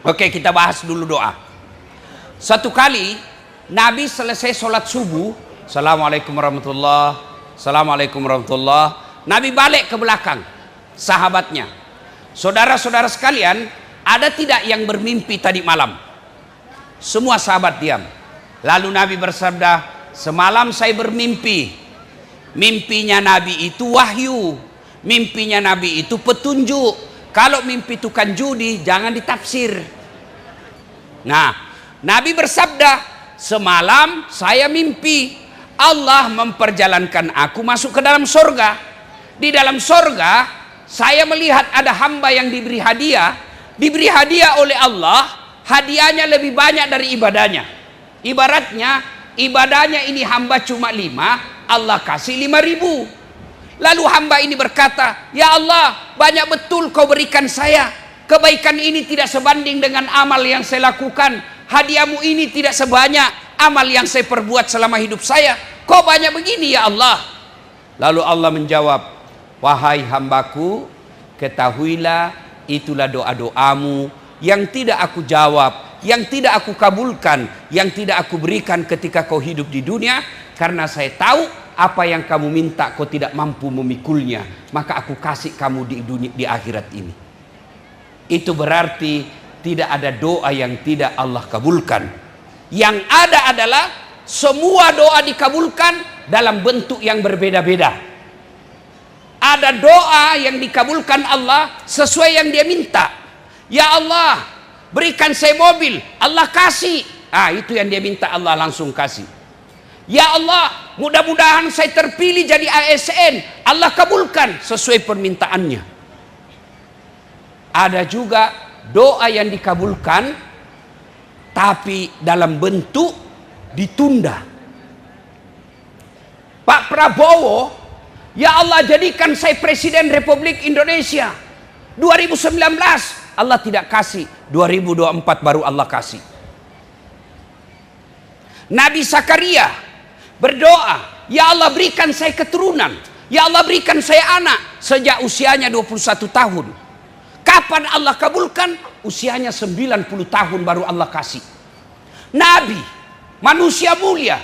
Oke, kita bahas dulu doa. Satu kali Nabi selesai sholat subuh, Assalamualaikum warahmatullah, Assalamualaikum warahmatullah. Nabi balik ke belakang sahabatnya. Saudara-saudara sekalian, ada tidak yang bermimpi tadi malam? Semua sahabat diam. Lalu Nabi bersabda, semalam saya bermimpi. Mimpinya Nabi itu wahyu, mimpinya Nabi itu petunjuk. Kalau mimpi tukang judi, jangan ditafsir. Nah, Nabi bersabda, semalam saya mimpi Allah memperjalankan aku masuk ke dalam sorga. Di dalam sorga, saya melihat ada hamba yang diberi hadiah oleh Allah. Hadiahnya lebih banyak dari ibadahnya. Ibaratnya, ibadahnya ini hamba cuma 5, Allah kasih 5.000. Lalu hamba ini berkata, ya Allah, banyak betul kau berikan saya. Kebaikan ini tidak sebanding dengan amal yang saya lakukan. Hadiahmu ini tidak sebanyak amal yang saya perbuat selama hidup saya. Kok banyak begini ya Allah? Lalu Allah menjawab, wahai hambaku, ketahuilah itulah doa-doamu yang tidak aku jawab, yang tidak aku kabulkan, yang tidak aku berikan ketika kau hidup di dunia. Karena saya tahu apa yang kamu minta kau tidak mampu memikulnya, maka aku kasih kamu di dunia, di akhirat ini. Itu berarti tidak ada doa yang tidak Allah kabulkan. Yang ada adalah semua doa dikabulkan dalam bentuk yang berbeda-beda. Ada doa yang dikabulkan Allah sesuai yang dia minta. Ya Allah, berikan saya mobil, Allah kasih. Itu yang dia minta, Allah langsung kasih. Ya Allah, mudah-mudahan saya terpilih jadi ASN, Allah kabulkan sesuai permintaannya. Ada juga doa yang dikabulkan tapi dalam bentuk ditunda. Pak Prabowo, ya Allah jadikan saya Presiden Republik Indonesia 2019, Allah tidak kasih. 2024 baru Allah kasih. Nabi Zakaria berdoa, ya Allah berikan saya keturunan, ya Allah berikan saya anak, sejak usianya 21 tahun. Kapan Allah kabulkan? Usianya 90 tahun baru Allah kasih. Nabi, manusia mulia,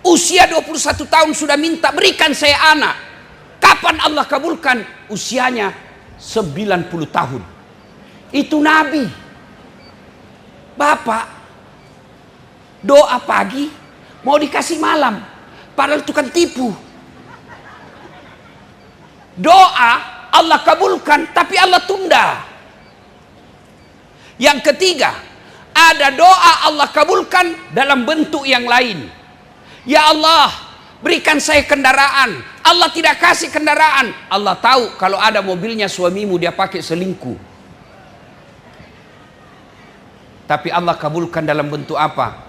usia 21 tahun sudah minta berikan saya anak. Kapan Allah kabulkan? Usianya 90 tahun. Itu Nabi. Bapak doa pagi mau dikasih malam, padahal itu kan tipu. Doa Allah kabulkan tapi Allah tunda. Yang ketiga, ada doa Allah kabulkan dalam bentuk yang lain. Ya Allah, berikan saya kendaraan. Allah tidak kasih kendaraan. Allah tahu kalau ada mobilnya suamimu dia pakai selingkuh. Tapi Allah kabulkan dalam bentuk apa?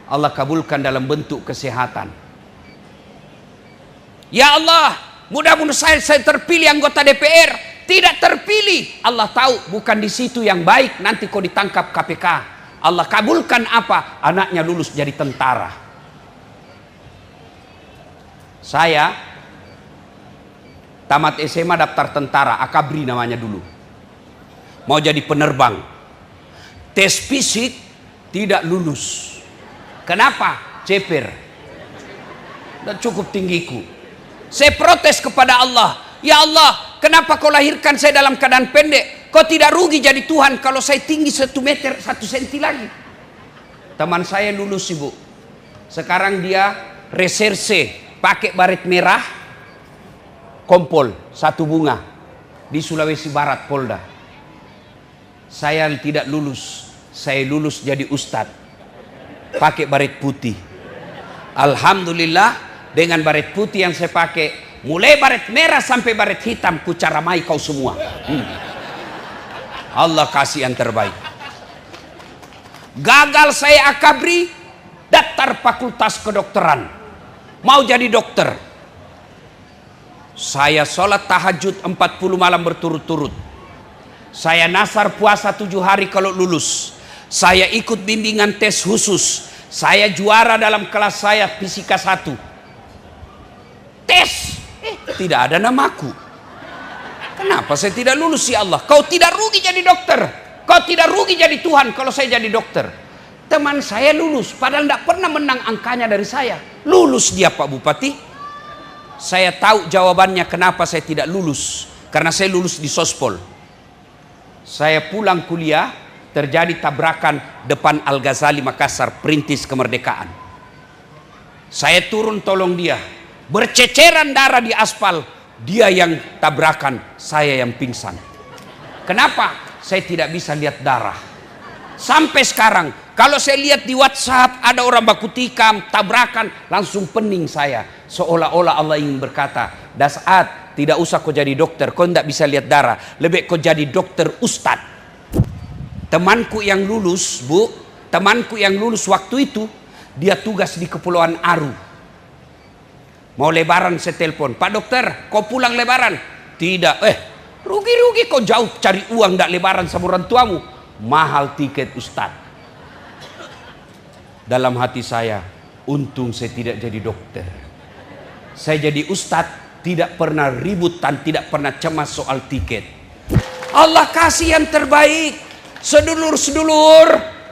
Allah kabulkan dalam bentuk kesehatan. Ya Allah, mudah-mudahan saya terpilih anggota DPR. Tidak terpilih, Allah tahu bukan di situ yang baik, nanti kau ditangkap KPK. Allah kabulkan apa? Anaknya lulus jadi tentara. Saya tamat SMA daftar tentara, Akabri namanya dulu. Mau jadi penerbang. Tes fisik tidak lulus. Kenapa? Ceper. Dan cukup tinggiku. Saya protes kepada Allah. Ya Allah, kenapa kau lahirkan saya dalam keadaan pendek? Kau tidak rugi jadi Tuhan kalau saya tinggi 1 meter 1 senti lagi. Teman saya lulus ibu. Sekarang dia reserse, pakai baret merah, kompol, 1 bunga. Di Sulawesi Barat, Polda. Saya tidak lulus. Saya lulus jadi ustadz. Pakai baret putih. Alhamdulillah, dengan baret putih yang saya pakai, mulai baret merah sampai baret hitam, ku caramai kau semua. Allah kasih yang terbaik. Gagal saya Akabri, daftar fakultas kedokteran. Mau jadi dokter. Saya sholat tahajud 40 malam berturut-turut. Saya nasar puasa 7 hari kalau lulus. Saya ikut bimbingan tes khusus. Saya juara dalam kelas saya fisika 1. Tes, tidak ada namaku. Kenapa saya tidak lulus ya Allah? Kau tidak rugi jadi dokter. Kau tidak rugi jadi Tuhan kalau saya jadi dokter. Teman saya lulus, padahal tidak pernah menang angkanya dari saya. Lulus dia, Pak Bupati. Saya tahu jawabannya kenapa saya tidak lulus. Karena saya lulus di Sospol. Saya pulang kuliah, terjadi tabrakan depan Al-Ghazali Makassar, perintis kemerdekaan. Saya turun tolong dia. Berceceran darah di aspal. Dia yang tabrakan, saya yang pingsan. Kenapa? Saya tidak bisa lihat darah. Sampai sekarang, kalau saya lihat di WhatsApp ada orang baku tikam, tabrakan, langsung pening saya. Seolah-olah Allah ingin berkata, Das'ad, tidak usah kau jadi dokter, kau tidak bisa lihat darah. Lebih kau jadi dokter ustad. Temanku yang lulus, Bu, temanku yang lulus waktu itu, dia tugas di Kepulauan Aru. Mau lebaran saya telepon, Pak dokter, kau pulang lebaran? Tidak, rugi-rugi kau jauh cari uang tidak lebaran sama orang tuamu. Mahal tiket ustad. Dalam hati saya, untung saya tidak jadi dokter. Saya jadi ustad, tidak pernah ribut dan tidak pernah cemas soal tiket. Allah kasih yang terbaik. Sedulur-sedulur,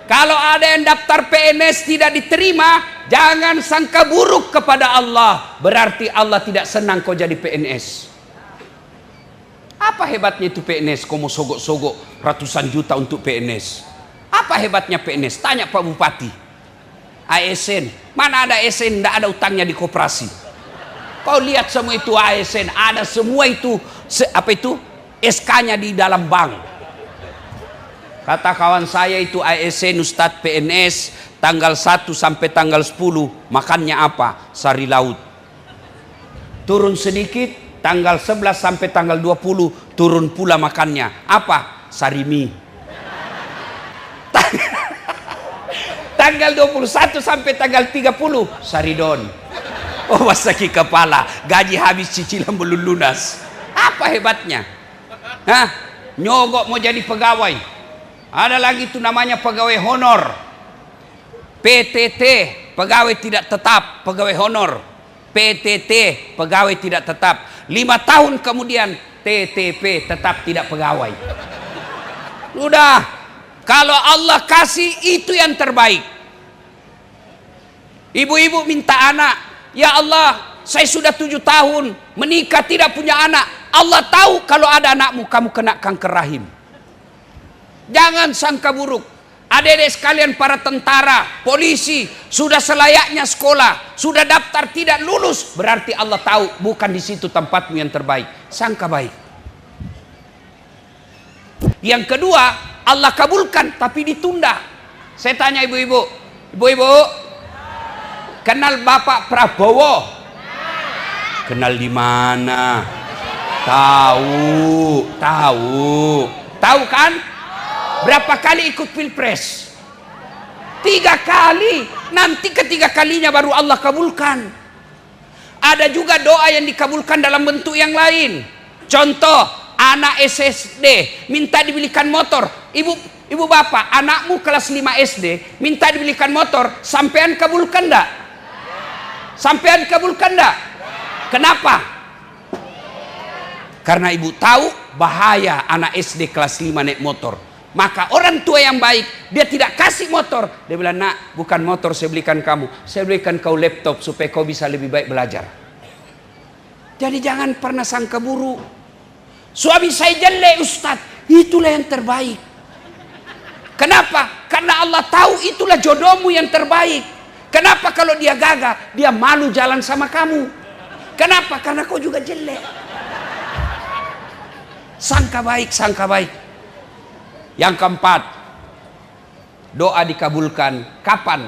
kalau ada yang daftar PNS tidak diterima, jangan sangka buruk kepada Allah. Berarti Allah tidak senang kau jadi PNS. Apa hebatnya itu PNS? Kau mau sogok-sogok ratusan juta untuk PNS. Apa hebatnya PNS? Tanya Pak Bupati. ASN, mana ada ASN tidak ada utangnya di koperasi? Kau lihat semua itu ASN, ada semua itu SK-nya di dalam bank. Kata kawan saya itu ASN Ustadz PNS tanggal 1 sampai tanggal 10 makannya apa? Sari laut. Turun sedikit tanggal 11 sampai tanggal 20 turun pula makannya. Apa? Sari mie. Tanggal 21 sampai tanggal 30 saridon. Oh, sakit kepala, gaji habis, cicilan belum lunas. Apa hebatnya? Hah? Nyogok mau jadi pegawai. Ada lagi itu namanya pegawai honor. PTT, pegawai tidak tetap, pegawai honor. PTT, pegawai tidak tetap. 5 tahun kemudian TTP, tetap tidak pegawai. Udah, kalau Allah kasih itu yang terbaik. Ibu-ibu minta anak, ya Allah, saya sudah 7 tahun menikah tidak punya anak. Allah tahu kalau ada anakmu kamu kena kanker rahim. Jangan sangka buruk. Adik-adik sekalian para tentara, polisi, sudah selayaknya sekolah, sudah daftar tidak lulus, berarti Allah tahu bukan di situ tempatmu yang terbaik. Sangka baik. Yang kedua, Allah kabulkan tapi ditunda. Saya tanya ibu-ibu, kenal Bapak Prabowo? Kenal di mana? Tahu kan? Berapa kali ikut pilpres? 3 kali. Nanti ketiga kalinya baru Allah kabulkan. Ada juga doa yang dikabulkan dalam bentuk yang lain. Contoh, anak SSD minta dibelikan motor. Ibu bapak, anakmu kelas 5 SD minta dibelikan motor, sampean kabulkan enggak? Sampean kabulkan enggak? Kenapa? Karena ibu tahu bahaya anak SD kelas 5 naik motor. Maka orang tua yang baik, dia tidak kasih motor. Dia bilang, nak, bukan motor saya belikan kamu, saya belikan kau laptop supaya kau bisa lebih baik belajar. Jadi jangan pernah sangka buruk. Suami saya jelek Ustaz, itulah yang terbaik. Kenapa? Karena Allah tahu itulah jodohmu yang terbaik. Kenapa kalau dia gagah, dia malu jalan sama kamu? Kenapa? Karena kau juga jelek. Sangka baik, sangka baik. Yang keempat, doa dikabulkan kapan?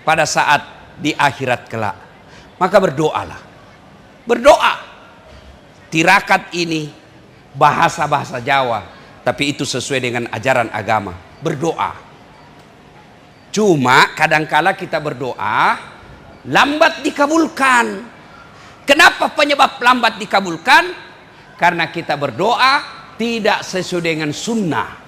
Pada saat di akhirat kelak. Maka berdoalah. Berdoa. Tirakat ini bahasa-bahasa Jawa, tapi itu sesuai dengan ajaran agama. Berdoa. Cuma kadangkala kita berdoa lambat dikabulkan. Kenapa penyebab lambat dikabulkan? Karena kita berdoa tidak sesuai dengan sunnah.